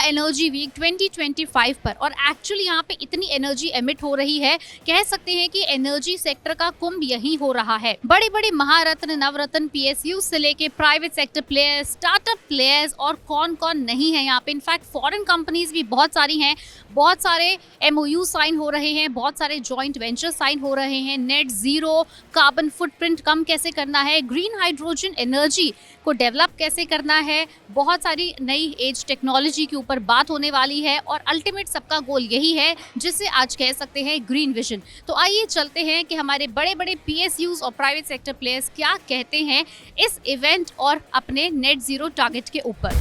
Energy week 2025 पर, और actually यहाँ पे इतनी एनर्जी एमिट हो रही है, कह सकते हैं कि एनर्जी सेक्टर का कुंभ यही हो रहा है। बड़े बड़े महारत्न नवरत्न पीएसयू से लेके private sector players, startup players और कौन कौन नहीं है यहाँ पे। इनफैक्ट फॉरेन कंपनीज भी बहुत सारी हैं, बहुत सारे एमओयू साइन हो रहे हैं, बहुत सारे जॉइंट वेंचर साइन हो रहे हैं। नेट जीरो कार्बन फुटप्रिंट कम कैसे करना है, ग्रीन हाइड्रोजन एनर्जी को डेवलप कैसे करना है, बहुत सारी नई एज टेक्नोलॉजी के ऊपर बात होने वाली है, और अल्टीमेट सबका गोल यही है जिसे आज कह सकते हैं ग्रीन विजन। तो आइए चलते हैं कि हमारे बड़े बड़े पीएसयूज और प्राइवेट सेक्टर प्लेयर्स क्या कहते हैं इस इवेंट और अपने नेट जीरो टारगेट के ऊपर।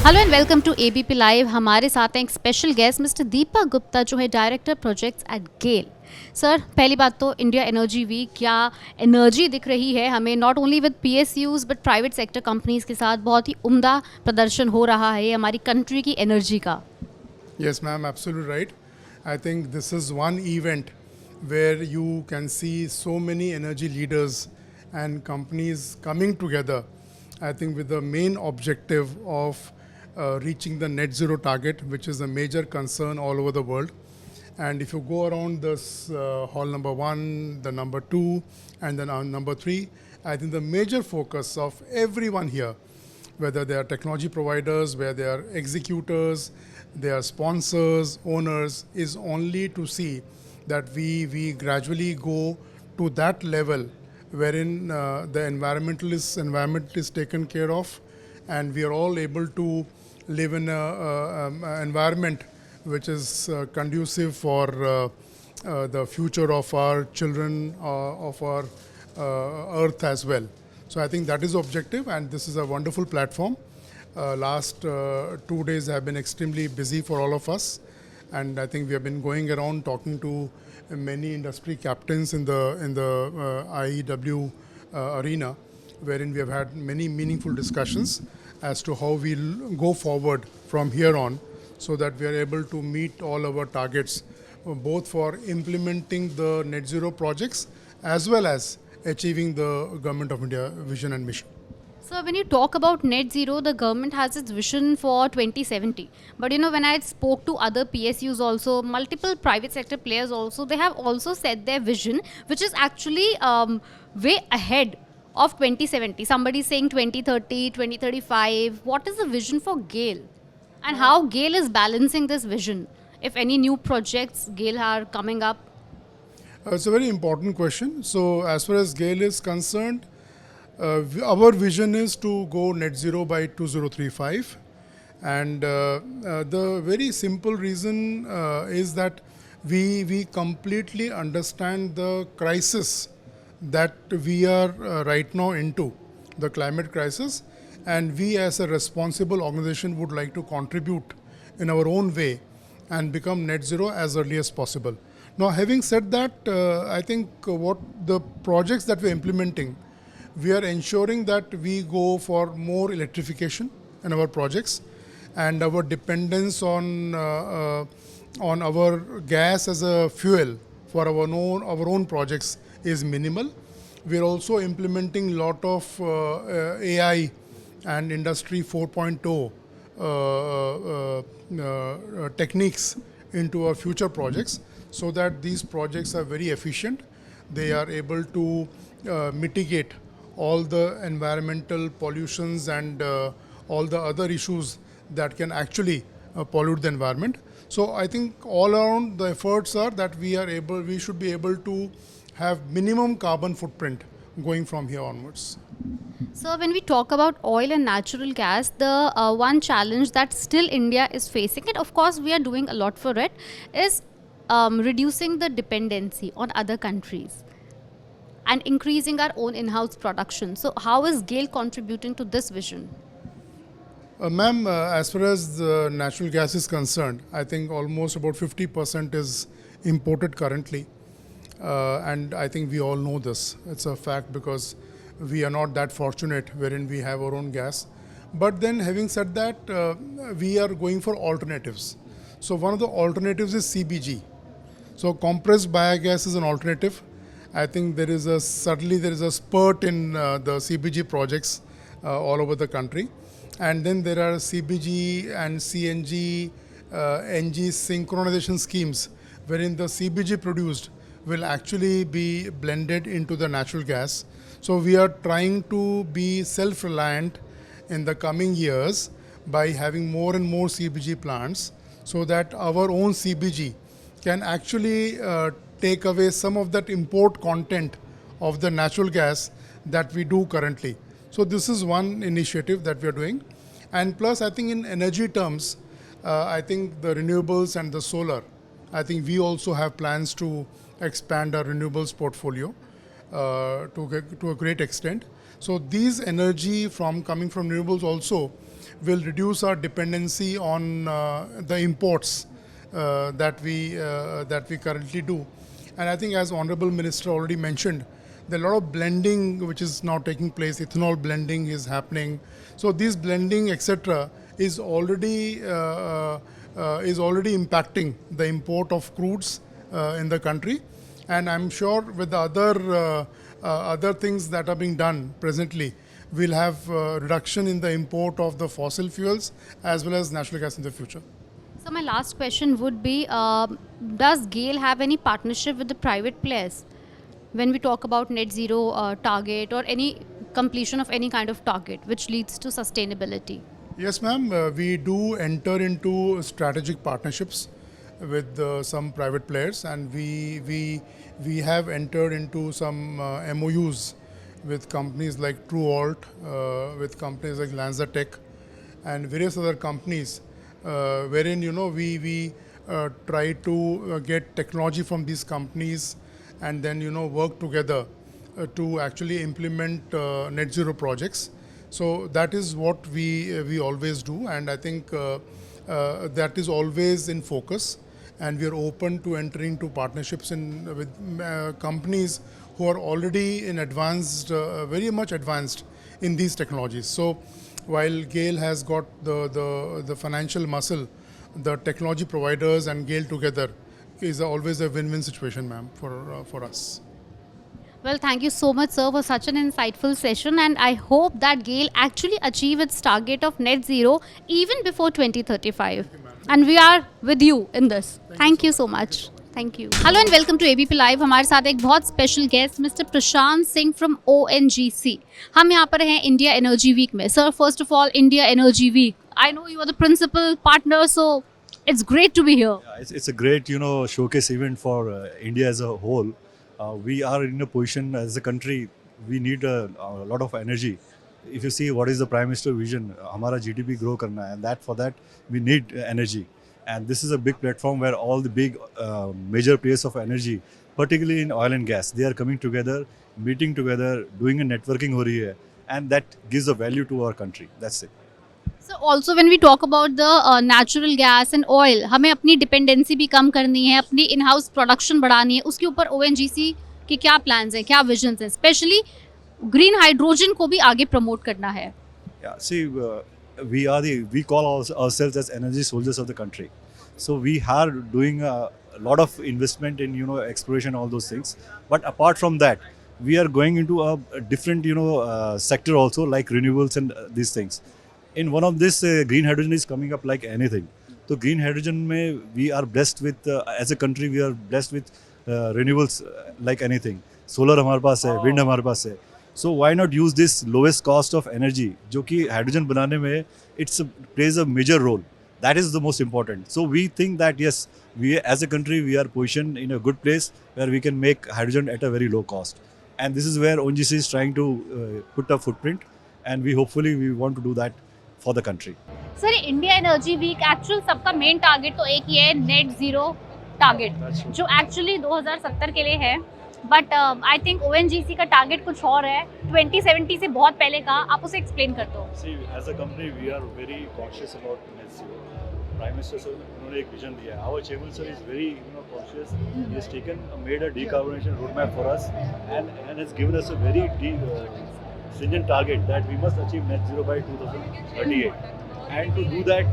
Hello and welcome to ABP live. हमारे साथ हैं एक special guest mister Deepak Gupta, जो है director projects at GAIL. Sir, पहली बात तो इंडिया एनर्जी वीक, क्या एनर्जी दिख रही है हमें, not only with PSUs but private sector companies के साथ बहुत ही उम्दा प्रदर्शन हो रहा है हमारी कंट्री की एनर्जी का। Yes, ma'am, absolutely right. I think this is one event where you can see so many energy leaders and companies coming together. I think with the main objective of reaching the net zero target, which is a major concern all over the world. And if you go around this hall number 1, the number 2, and then number 3, I think the major focus of everyone here, whether they are technology providers, whether they are executors, they are sponsors, owners, is only to see that we gradually go to that level wherein the environment is taken care of, and we are all able to live in an environment which is conducive for the future of our children, of our earth as well. So I think that is the objective, and this is a wonderful platform. Last 2 days have been extremely busy for all of us, and I think we have been going around talking to many industry captains in the IEW arena, wherein we have had many meaningful discussions as to how we'll go forward from here on, so that we are able to meet all our targets, both for implementing the net zero projects as well as achieving the Government of India vision and mission. So when you talk about net zero, the government has its vision for 2070. But when I spoke to other PSUs also, multiple private sector players also, they have also set their vision, which is actually way ahead of 2070. Somebody is saying 2030, 2035. What is the vision for GAIL? And how GAIL is balancing this vision? If any new projects GAIL are coming up? It's a very important question. So as far as GAIL is concerned, our vision is to go net zero by 2035, and the very simple reason is that we completely understand the crisis that we are right now into, the climate crisis, and we as a responsible organization would like to contribute in our own way and become net zero as early as possible. Now, having said that, I think what the projects that we're implementing, we are ensuring that we go for more electrification in our projects, and our dependence on our gas as a fuel for our own projects is minimal. We are also implementing a lot of AI and Industry 4.0 techniques into our future projects, so that these projects are very efficient. They are able to mitigate all the environmental pollutions and all the other issues that can actually pollute the environment. So I think all around the efforts are that we should be able to have minimum carbon footprint going from here onwards. So when we talk about oil and natural gas, the one challenge that still India is facing, and of course we are doing a lot for it, is reducing the dependency on other countries and increasing our own in-house production. So how is GAIL contributing to this vision? Ma'am, as far as the natural gas is concerned, I think almost about 50% is imported currently. And I think we all know this. It's a fact, because we are not that fortunate wherein we have our own gas. But then, having said that, we are going for alternatives. So one of the alternatives is CBG. So compressed biogas is an alternative. I think certainly there is a spurt in the CBG projects all over the country. And then there are CBG and CNG, NG synchronization schemes, wherein the CBG produced will actually be blended into the natural gas. So we are trying to be self-reliant in the coming years by having more and more CBG plants, so that our own CBG can actually take away some of that import content of the natural gas that we do currently. So this is one initiative that we are doing. And plus, I think in energy terms, I think the renewables and the solar, I think we also have plans to expand our renewables portfolio to a great extent. So these energy from coming from renewables also will reduce our dependency on the imports that we currently do. And I think, as Honorable Minister already mentioned, there are a lot of blending which is now taking place. Ethanol blending is happening. So this blending, etc., is already impacting the import of crudes in the country. And I'm sure with the other things that are being done presently, we'll have reduction in the import of the fossil fuels as well as natural gas in the future. So my last question would be, does GAIL have any partnership with the private players when we talk about net zero target or any completion of any kind of target which leads to sustainability? Yes, ma'am. We do enter into strategic partnerships with some private players, and we have entered into some MOUs with companies like TrueAlt, with companies like LanzaTech, and various other companies, wherein we try to get technology from these companies, and then work together to actually implement net zero projects. So that is what we always do, and I think that is always in focus. And we are open to entering into partnerships with companies who are already in very much advanced in these technologies. So while GAIL has got the financial muscle, the technology providers and GAIL together is always a win-win situation, ma'am, for us. Well, thank you so much, sir, for such an insightful session, and I hope that GAIL actually achieve its target of net zero even before 2035. And we are with you in this. Thank you so much. Thank you. Hello and welcome to ABP Live. हमारे साथ एक बहुत special guest mister Prashant Singh from ONGC. हम यहाँ पर हैं India energy week में. Sir, first of all India energy week. I know you are the principal partner, so it's great to be here. Yeah, it's a great, showcase event for India as a whole. We are in a position as a country, we need a lot of energy. If you see what is the Prime Minister vision, हमारा GDP grow करना है, and for that we need energy. And this is a big platform where all the big major players of energy, particularly in oil and gas, they are coming together, meeting together, doing a networking हो रही है, and that gives a value to our country. That's it. So also when we talk about the natural gas and oil, हमें अपनी dependency भी कम करनी है, अपनी in house production बढ़ानी है, उसके ऊपर ONGC के क्या प्लान्स हैं, क्या विजन्स हैं, स्पेशली ग्रीन हाइड्रोजन को भी आगे प्रमोट करना है. Yeah, see, we call ourselves as energy soldiers of the country. So we are doing a lot of investment in exploration, all those things. But apart from that, we are going into a different sector also, like renewables and these things. In one of this, green hydrogen is coming up like anything. So green hydrogen में we are blessed with as a country, we are blessed with renewables like anything. Solar हमारे पास है, wind हमारे पास है. So why not use this lowest cost of energy, जो कि hydrogen बनाने में plays a major role. That is the most important. So we think that yes, we as a country we are positioned in a good place where we can make hydrogen at a very low cost. And this is where ONGC is trying to put a footprint, and we want to do that for the country. Sir, India energy week actual सबका main target तो एक ही है, net zero target, जो actually 2070 के लिए है. But I think ONGC का टारगेट कुछ और है, 2070 से बहुत पहले का. आप उसे एक्सप्लेन कर दो. See, as a company, we are very conscious about net zero. Prime Minister sir उन्होंने एक vision दिया है. Our chairman sir is very conscious. He has made a decarbonization roadmap for us, and has given us a very stringent target that we must achieve net zero by 2038. And to do that,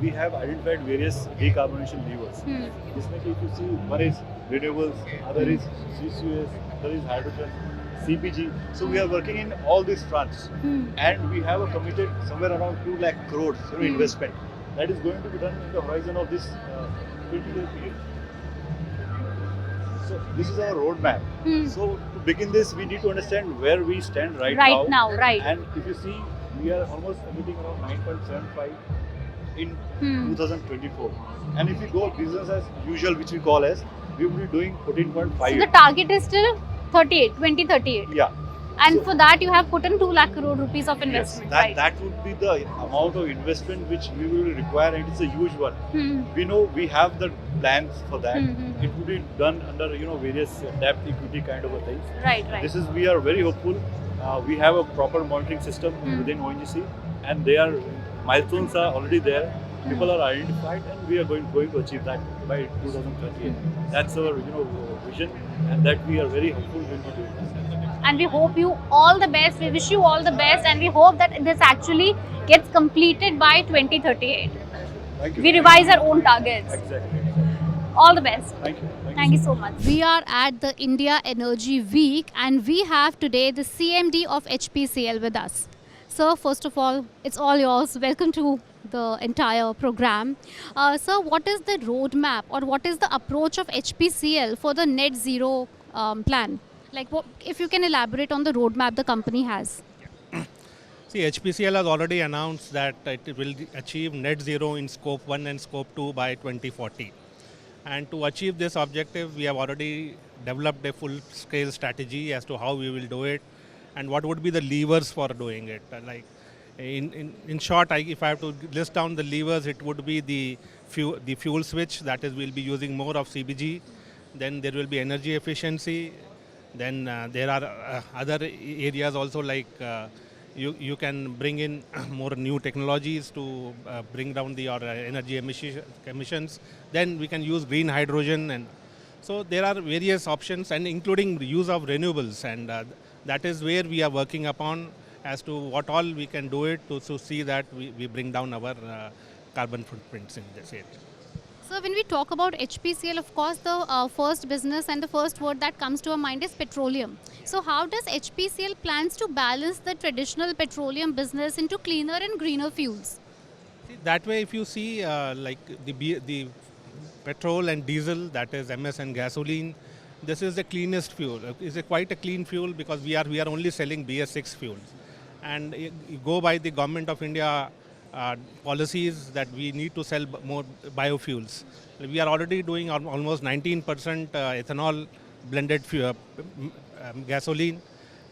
we have identified various decarbonization levers. This means if you see, one is renewables, other is CCUS, other is hydrogen. CPG. So we are working in all these fronts, and we have a committed somewhere around 2 lakh crores investment that is going to be done in the horizon of this 20-year period. So this is our roadmap. So to begin this, we need to understand where we stand right now. Right. And if you see, we are almost emitting around 9.75 in 2024. And if we go business as usual, which we call as, we will be doing 14.5. So the target is still 2038. Yeah. And So- for that, you have put in 2 lakh crore rupees of Yes, investment, that, right? that would be the amount of investment which we will require, and it's a huge one. Hmm. We know we have the plans for that. Mhm. It would be done under various debt equity kind of a things. Right. This is, we are very hopeful. We have a proper monitoring system within ONGC, and they are milestones are already there. People are identified, and we are going to achieve that by 2038. That's our vision, and that we are very hopeful we will do it. And we hope you all the best. We wish you all the best, and we hope that this actually gets completed by 2038. Thank you. We revise our own targets. Exactly. All the best. Thank you. Thank you so much. We are at the India Energy Week, and we have today the CMD of HPCL with us. Sir, first of all, it's all yours. Welcome to the entire program. Sir, what is the roadmap, or what is the approach of HPCL for the net zero plan? Like, if you can elaborate on the roadmap the company has. See, HPCL has already announced that it will achieve net zero in scope 1 and scope 2 by 2040. And to achieve this objective, we have already developed a full-scale strategy as to how we will do it and what would be the levers for doing it. Like, in short, if I have to list down the levers, it would be the fuel switch, that is, we'll be using more of CBG. Then there will be energy efficiency. Then there are other areas also, like you can bring in more new technologies to bring down your energy emissions. Then we can use green hydrogen, and so there are various options, and including the use of renewables, and that is where we are working upon as to what all we can do it to see that we bring down our carbon footprints in this area. So when we talk about HPCL, of course, the first business and the first word that comes to our mind is petroleum. So how does HPCL plans to balance the traditional petroleum business into cleaner and greener fuels? See, that way, if you see like the petrol and diesel, that is MS and gasoline, this is the cleanest fuel. It's quite a clean fuel because we are only selling BS6 fuels, and you go by the Government of India policies that we need to sell more biofuels. We are already doing almost 19% ethanol blended gasoline,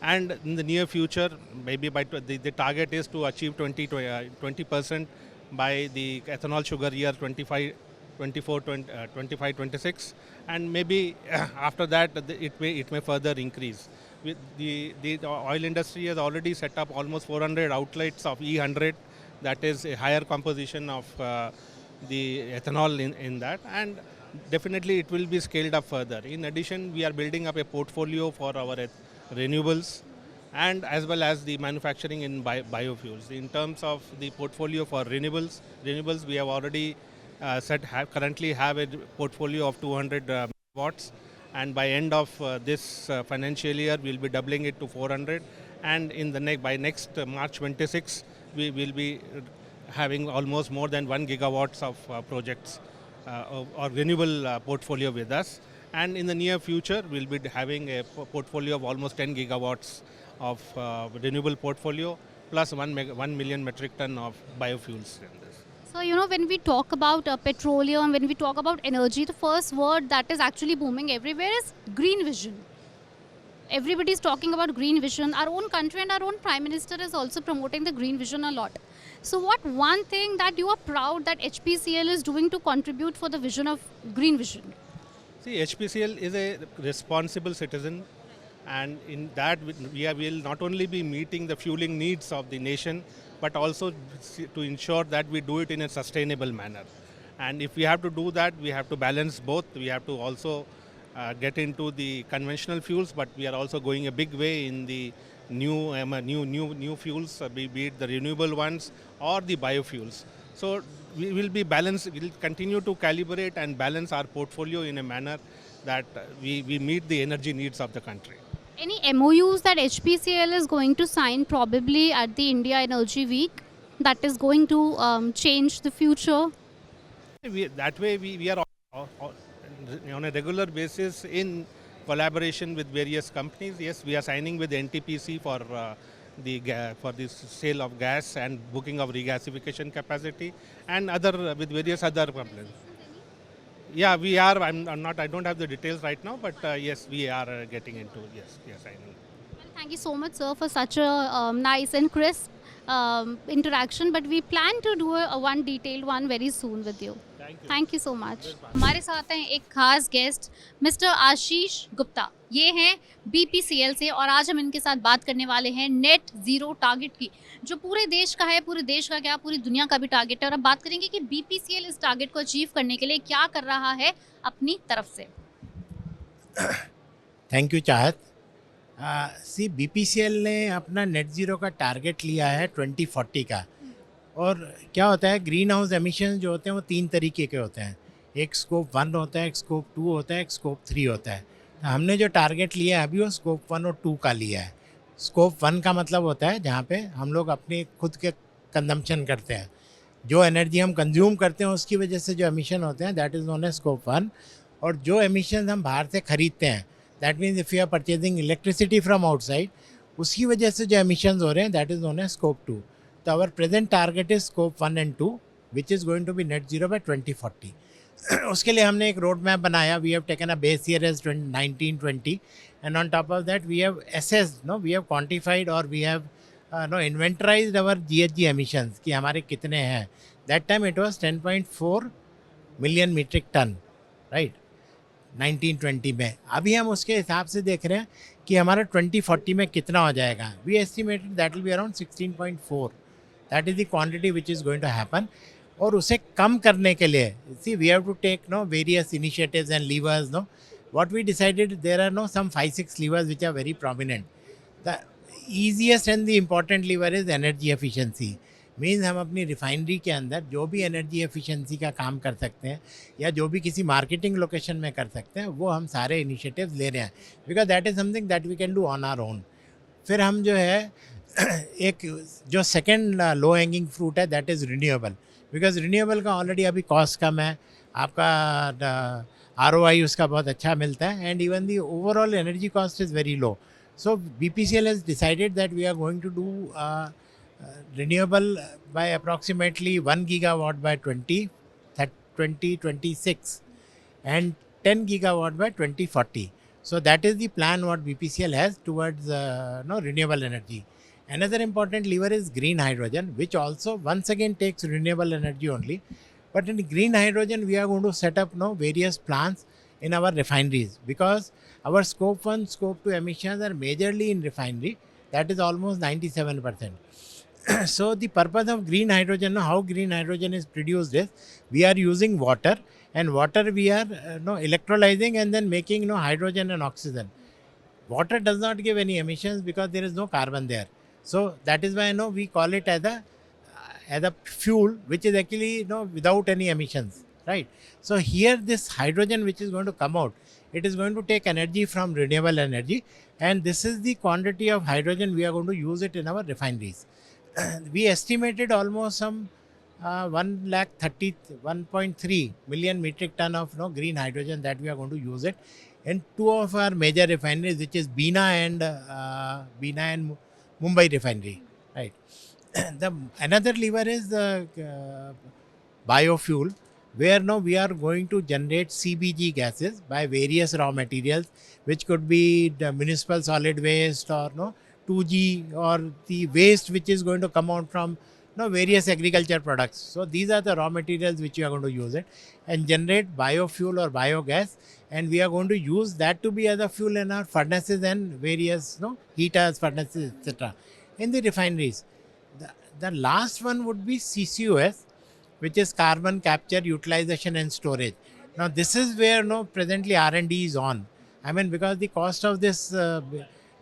and in the near future, maybe by the target is to achieve 20% by the ethanol sugar year 25-26, and maybe after that it may further increase. The oil industry has already set up almost 400 outlets of E100. That is a higher composition of the ethanol in that, and definitely it will be scaled up further. In addition, we are building up a portfolio for our renewables and as well as the manufacturing in biofuels. In terms of the portfolio for renewables we have already currently have a portfolio of 200 megawatts, and by end of this financial year we'll be doubling it to 400, and in the by next March 26 we will be having almost more than 1 gigawatts of projects or renewable portfolio with us, and in the near future we'll be having a portfolio of almost 10 gigawatts of renewable portfolio plus 1 million metric ton of biofuels in this. So, when we talk about petroleum, when we talk about energy, the first word that is actually booming everywhere is green vision. Everybody is talking about green vision. Our own country and our own Prime Minister is also promoting the green vision a lot. So what one thing that you are proud that HPCL is doing to contribute for the vision of green vision? See, HPCL is a responsible citizen, and in that we will not only be meeting the fueling needs of the nation, but also to ensure that we do it in a sustainable manner. And if we have to do that, we have to balance both. We have to also get into the conventional fuels, but we are also going a big way in the new fuels, be it the renewable ones or the biofuels. So we will be balanced. We will continue to calibrate and balance our portfolio in a manner that we meet the energy needs of the country. Any MOUs that HPCL is going to sign probably at the India Energy Week that is going to change the future? That way we are on a regular basis in collaboration with various companies. Yes, we are signing with NTPC for for the sale of gas and booking of regasification capacity, and other with various other companies. Yeah, we are. I'm not. I don't have the details right now, but yes, we are getting into. Yes, we are signing. Well, thank you so much, sir, for such a nice and crisp interaction. But we plan to do a one detailed one very soon with you. Thank you so much. हमारे साथ हैं एक खास guest mister Ashish Gupta, ये हैं BPCL से, और आज हम इनके साथ बात करने वाले हैं नेट ज़ीरो टारगेट की, जो पूरे देश का है, पूरे देश का क्या पूरी दुनिया का भी टारगेट है। और अब बात करेंगे कि बीपीसीएल इस टारगेट को अचीव करने के लिए क्या कर रहा है अपनी तरफ से। थैंक यू चाहत। सी बीपीसीएल ने अपना नेट ज़ीरो का टारगेट लिया है 2040 का। और क्या होता है, ग्रीन हाउस एमिशन जो होते हैं वो 3 तरीके के होते हैं। एक स्कोप 1 होता है, एक स्कोप 2 होता है, एक स्कोप 3 होता है। तो हमने जो टारगेट लिया है अभी वो स्कोप 1 और 2 का लिया है। स्कोप 1 का मतलब होता है जहाँ पे हम लोग अपने खुद के कंजम्पशन करते हैं, जो एनर्जी हम कंज्यूम करते हैं उसकी वजह से जो एमिशन होते हैं that is known as scope 1। और जो एमिशन हम बाहर से ख़रीदते हैं, that means if you are purchasing electricity from outside, उसकी वजह से जो एमिशन हो रहे हैं that is known as scope 2। So our present target is scope 1 and 2 which is going to be net zero by 2040. उसके लिए हमने एक रोड मैप बनाया। We have taken a base year as 1920 and on top of that we have assessed, we have quantified or we have inventorized our GHG emissions कि हमारे कितने हैं। That time it was 10.4 million metric ton, right? 1920 में। अभी हम उसके हिसाब से देख रहे हैं कि हमारा 2040 में कितना हो जाएगा। We estimated that will be around 16.4. That is the quantity which is going to happen. और उसे कम करने के लिए see we have to take various initiatives and levers. What we decided, there are some 5-6 levers which are very prominent. The easiest and the important lever is energy efficiency. Means हम अपनी refinery के अंदर जो भी energy efficiency का काम कर सकते हैं या जो भी किसी मार्केटिंग लोकेशन में कर सकते हैं वो हम सारे इनिशिएटिव्स ले रहे हैं, because that is something that we can do on our own. फिर हम जो है एक जो सेकंड लो हैंगिंग फ्रूट है that is renewable, because renewable का ऑलरेडी अभी कॉस्ट कम है, आपका ROI उसका बहुत अच्छा मिलता है, and even the overall energy cost is very low. So BPCL has decided that we are going to do renewable by approximately 1 gigawatt by 2026 and 10 gigawatt by 2040. So that is the plan what BPCL has towards renewable energy. Another important lever is green hydrogen, which also once again takes renewable energy only. But in green hydrogen, we are going to set up various plants in our refineries, because our scope 1, scope 2 emissions are majorly in refinery. That is almost 97%. So the purpose of green hydrogen, how green hydrogen is produced is we are using water, and water we are electrolyzing and then making hydrogen and oxygen. Water does not give any emissions because there is no carbon there. So that is why we call it as a fuel which is actually without any emissions, right? So here this hydrogen which is going to come out, it is going to take energy from renewable energy, and this is the quantity of hydrogen we are going to use it in our refineries. We estimated almost some 1.3 million metric ton of green hydrogen that we are going to use it in 2 of our major refineries, which is Bina and Mumbai refinery, right? Another lever is the biofuel, where we are going to generate CBG gases by various raw materials, which could be the municipal solid waste or 2G or the waste which is going to come out from various agriculture products. So these are the raw materials which you are going to use it and generate biofuel or biogas, and we are going to use that to be as a fuel in our furnaces and various heaters, furnaces, etc. in the refineries. The last one would be CCUS, which is carbon capture, utilization and storage. Now this is where presently R&D is on. I mean, because the cost of this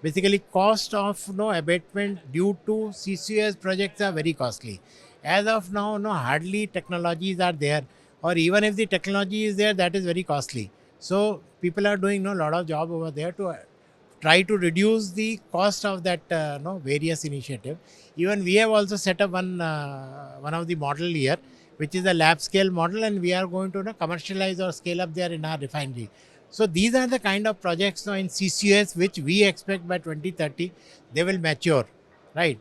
basically cost of abatement due to CCUS projects are very costly. As of now, hardly technologies are there, or even if the technology is there, that is very costly. So people are doing a lot of job over there to try to reduce the cost of that various initiative. Even we have also set up one of the model here, which is a lab scale model, and we are going to commercialize or scale up there in our refinery. So these are the kind of projects now in CCUS which we expect by 2030 they will mature, right?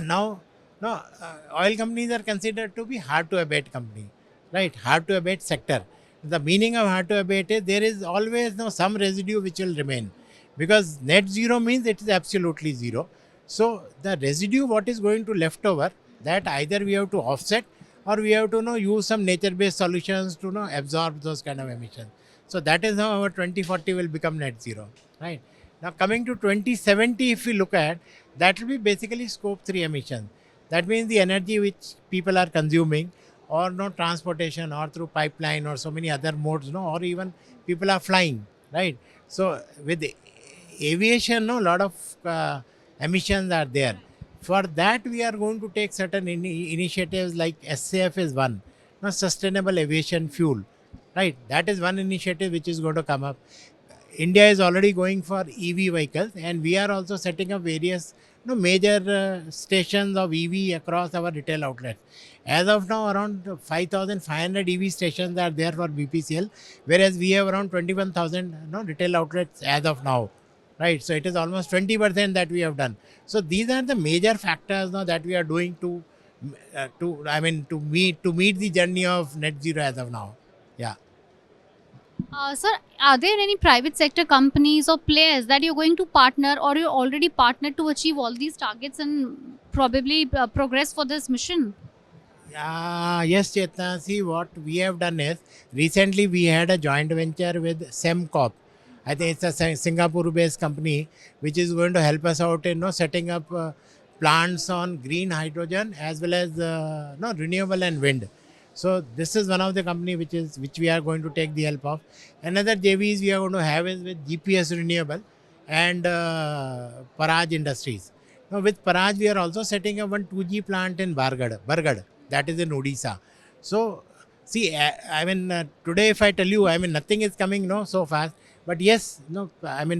Now, oil companies are considered to be hard to abate company, right? Hard to abate sector. The meaning of hard to abate is there is always some residue which will remain, because net zero means it is absolutely zero. So the residue what is going to left over, that either we have to offset or we have to use some nature based solutions to absorb those kind of emissions. So that is how our 2040 will become net zero, right? Now coming to 2070, if we look at, that will be basically scope 3 emissions. That means the energy which people are consuming, or transportation, or through pipeline, or so many other modes, or even people are flying, right? So with the aviation, a lot of emissions are there. For that, we are going to take certain initiatives like SAF is one, sustainable aviation fuel, right? That is one initiative which is going to come up. India is already going for EV vehicles, and we are also setting up various major stations of EV across our retail outlets. As of now, around 5,500 EV stations are there for BPCL, whereas we have around 21,000 retail outlets as of now, right? So it is almost 20% that we have done. So these are the major factors now that we are doing to meet the journey of net zero as of now. Yeah. Sir, are there any private sector companies or players that you're going to partner, or you're already partnered to achieve all these targets and probably progress for this mission? Yes, Chetna. See, what we have done is, recently we had a joint venture with Semcorp. I think it's a Singapore-based company which is going to help us out in setting up plants on green hydrogen as well as renewable and wind. So this is one of the company which we are going to take the help of. Another JVs we are going to have is with GPS Renewable and Paraj Industries. Now with Paraj, we are also setting up one 2G plant in Bargad, that is in Odisha. So see, today if I tell you, nothing is coming so fast. But yes,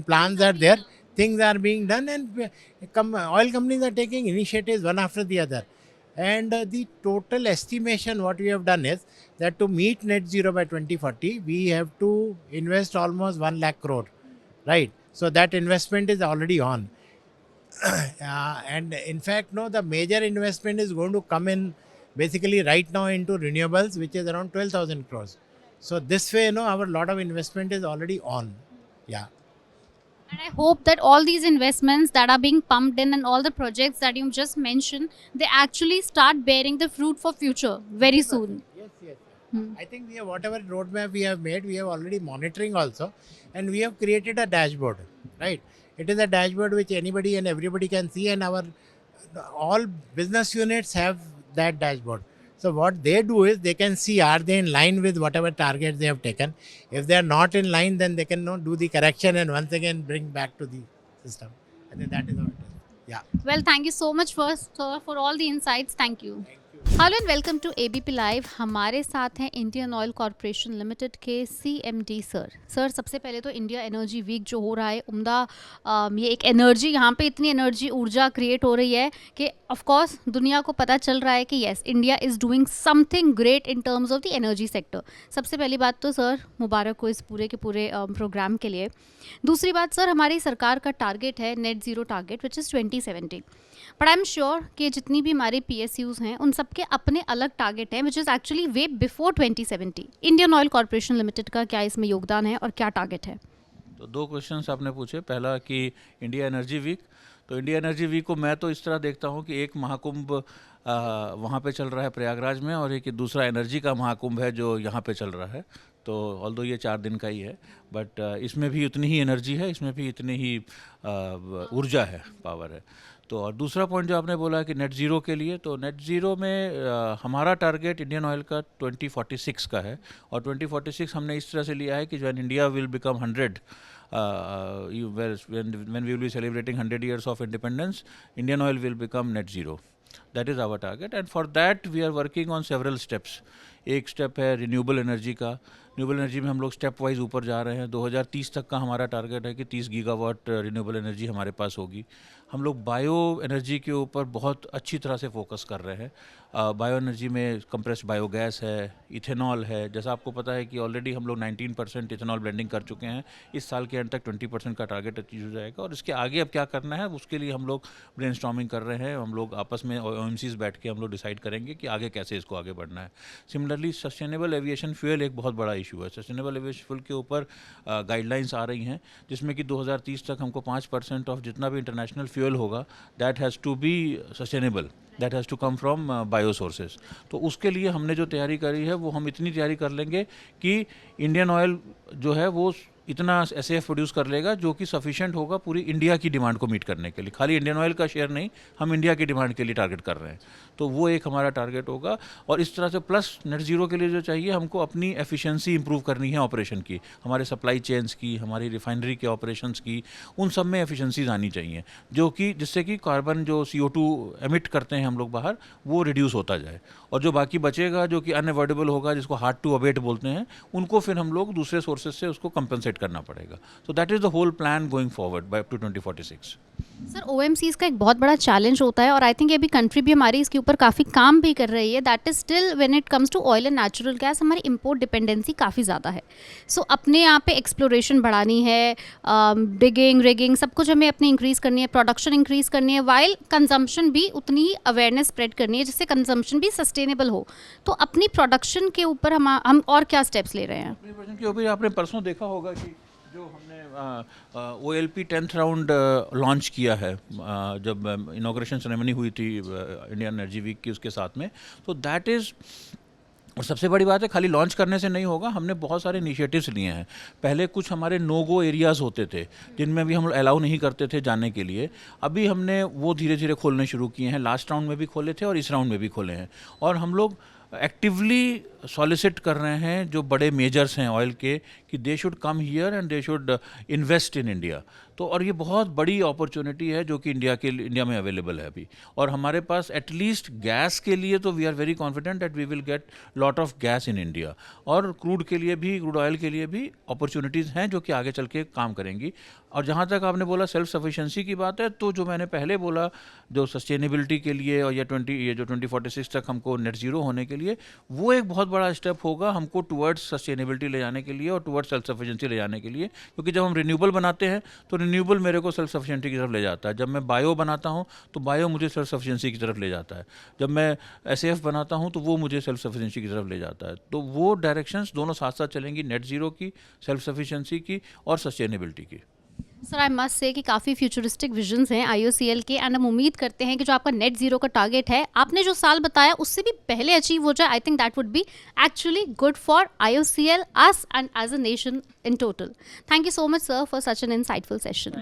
plans are there, things are being done, and oil companies are taking initiatives one after the other. And the total estimation what we have done is that to meet net zero by 2040, we have to invest almost 1 lakh crore, right? So that investment is already on. And in fact, the major investment is going to come in basically right now into renewables, which is around 12,000 crores. So this way, our lot of investment is already on. Yeah. And I hope that all these investments that are being pumped in and all the projects that you just mentioned, they actually start bearing the fruit for future very soon. Yes. I think we have whatever roadmap we have made, we have already monitoring also, and we have created a dashboard, right? It is a dashboard which anybody and everybody can see, and our all business units have that dashboard. So what they do is they can see, are they in line with whatever targets they have taken. If they are not in line, then they can do the correction and once again bring back to the system. I think that is how it is. Yeah. Well, thank you so much first, sir, for all the insights. Thank you. Hello and welcome to ABP live. हमारे साथ हैं Indian oil corporation limited के CMD sir सबसे पहले तो India energy week जो हो रहा है, उम्दा ये एक एनर्जी, यहाँ पे इतनी एनर्जी ऊर्जा क्रिएट हो रही है कि ऑफ कोर्स दुनिया को पता चल रहा है कि yes, India is doing something great in terms of the energy sector. सबसे पहली बात तो सर मुबारक हो इस पूरे के पूरे प्रोग्राम के लिए। दूसरी बात सर, हमारी सरकार का टारगेट है net zero target which is 2070, but I am sure कि जितनी भी हमारे PSUs हैं उन सबके अपने अलग टारगेट हैं which is actually way before 2070। Indian oil corporation limited का क्या इसमें योगदान है और क्या टारगेट है? तो दो क्वेश्चंस आपने पूछे। पहला कि इंडिया एनर्जी वीक, तो इंडिया एनर्जी वीक को मैं तो इस तरह देखता हूँ कि एक महाकुंभ वहाँ पे चल रहा है प्रयागराज में, और एक दूसरा एनर्जी का महाकुंभ है जो यहाँ पे चल रहा है। तो ऑल्दो ये 4 दिन का ही है, बट इसमें भी उतनी ही एनर्जी है, इसमें भी इतनी ही ऊर्जा है, पावर है। तो और दूसरा पॉइंट जो आपने बोला कि नेट ज़ीरो के लिए, तो नेट ज़ीरो में हमारा टारगेट इंडियन ऑयल का 2046 का है, और 2046 हमने इस तरह से लिया है कि when India will become 100, when we will be celebrating 100 years of independence, Indian oil will become net zero. That is our target and for that we are working on several steps. एक step है renewable energy का. Renewable energy में हम लोग step wise ऊपर जा रहे हैं. 2030 तक का हमारा टारगेट है कि 30 गीगावाट रिन्यूएबल एनर्जी हमारे पास होगी. हम लोग बायो एनर्जी के ऊपर बहुत अच्छी तरह से फोकस कर रहे हैं. बायो एनर्जी में कंप्रेस्ड बायोगैस है, इथेनॉल है. जैसा आपको पता है कि ऑलरेडी हम लोग 19% इथेनॉल ब्लेंडिंग कर चुके हैं. इस साल के एंड तक 20% का टारगेट अचीव हो जाएगा और इसके आगे अब क्या करना है उसके लिए हम लोग ब्रेनस्टॉर्मिंग कर रहे हैं. हम लोग आपस में OMCs बैठ के हम लोग डिसाइड करेंगे कि आगे कैसे इसको आगे बढ़ना है. सिमिलरली सस्टेनेबल एविएशन फ्यूल एक बहुत बड़ा इशू है. सस्टेनेबल एविएशन फ्यूल के ऊपर गाइडलाइंस आ रही हैं जिसमें कि 2030 तक हमको 5% ऑफ जितना भी इंटरनेशनल फ्यूल होगा that has to be sustainable, that has to come from bio sources. तो उसके लिए हमने जो तैयारी करी है वो हम इतनी तैयारी कर लेंगे कि इंडियन ऑयल जो है वो इतना SAF प्रोड्यूस कर लेगा जो कि सफिशिएंट होगा पूरी इंडिया की डिमांड को मीट करने के लिए. खाली इंडियन ऑयल का शेयर नहीं, हम इंडिया की डिमांड के लिए टारगेट कर रहे हैं. तो वो एक हमारा टारगेट होगा. और इस तरह से प्लस नेट ज़ीरो के लिए जो चाहिए हमको अपनी एफिशिएंसी इंप्रूव करनी है ऑपरेशन की, हमारे सप्लाई चेन्स की, हमारी रिफाइनरी के ऑपरेशंस की, उन सब में एफिशिएंसीज आनी चाहिए जो कि जिससे कि कार्बन जो CO2 एमिट करते हैं हम लोग बाहर वो रिड्यूस होता जाए. और जो बाकी बचेगा जो कि अनअवॉइडेबल होगा जिसको हार्ड टू अबेट बोलते हैं उनको फिर हम लोग दूसरे सोर्सेज से उसको कंपनसेट करना पड़ेगा. So that is the whole plan going forward by up to 2046. Sir OMCs का एक बहुत बड़ा चैलेंज होता है और आई थिंक अभी कंट्री भी हमारी इसके ऊपर काफ़ी काम भी कर रही है. That is still when it comes to oil and natural gas हमारी इंपोर्ट डिपेंडेंसी काफ़ी ज़्यादा है. सो अपने यहाँ पे एक्सप्लोरेशन बढ़ानी है, डिगिंग रिगिंग सब कुछ हमें अपनी इंक्रीज़ करनी है, प्रोडक्शन इंक्रीज़ करनी है, वाइल कंजम्पशन भी उतनी ही अवेयरनेस स्प्रेड करनी है जिससे कंजम्पशन भी सस्टेनेबल हो. तो अपनी प्रोडक्शन के ऊपर हम और क्या स्टेप्स ले रहे हैं? अपनी प्रोडक्शन के ऊपर आपने परसों देखा होगा कि जो हमने OLP 10th राउंड लॉन्च किया है जब इनॉग्रेशन सेरेमनी हुई थी इंडियन एनर्जी वीक की उसके साथ में. तो दैट इज़ और सबसे बड़ी बात है खाली लॉन्च करने से नहीं होगा. हमने बहुत सारे इनिशिएटिव्स लिए हैं. पहले कुछ हमारे नो गो एरियाज़ होते थे जिनमें भी हम अलाउ नहीं करते थे जाने के लिए. अभी हमने वो धीरे धीरे खोलने शुरू किए हैं. लास्ट राउंड में भी खोले थे और इस राउंड में भी खोले हैं. और हम लोग एक्टिवली सॉलिसिट कर रहे हैं जो बड़े मेजर्स हैं ऑयल के कि they should come here and they should invest in India. तो और ये बहुत बड़ी अपॉर्चुनिटी है जो कि इंडिया में अवेलेबल है अभी. और हमारे पास एटलीस्ट गैस के लिए तो we are very confident that we will get lot of gas in India. और क्रूड के लिए भी, क्रूड ऑयल के लिए भी अपॉर्चुनिटीज़ हैं जो कि आगे चल के काम करेंगी. और जहाँ तक आपने बोला सेल्फ सफिशिएंसी की बात है तो जो मैंने पहले बोला जो सस्टेनेबिलिटी के लिए और ये जो 2046 तक हमको नेट ज़ीरो होने के लिए वो एक बहुत बड़ा स्टेप होगा हमको टुवर्ड्स सस्टेनेबिलिटी ले जाने के लिए और टुवर्ड्स सेल्फ सफिशिएंसी ले जाने के लिए. क्योंकि जब हम रिन्यूएबल बनाते हैं तो रिन्यूएबल मेरे को सेल्फ सफिशिएंसी की तरफ ले जाता है. जब मैं बायो बनाता हूँ तो बायो मुझे सेल्फ सफिशिएंसी की तरफ ले जाता है. जब मैं SAF बनाता हूँ तो वो मुझे सेल्फ सफिशिएंसी की तरफ ले जाता है. तो वो डायरेक्शंस दोनों साथ साथ चलेंगी, नेट ज़ीरो की, सेल्फ सफिशिएंसी की और सस्टेनेबिलिटी की. सर आई मस्ट से कि काफ़ी फ्यूचरिस्टिक विजन्स हैं IOCL के एंड हम उम्मीद करते हैं कि जो आपका नेट ज़ीरो का टारगेट है आपने जो साल बताया उससे भी पहले अचीव हो जाए. I think that would be actually good for IOCL, us and as a nation in total. Thank you so much sir for such an insightful session.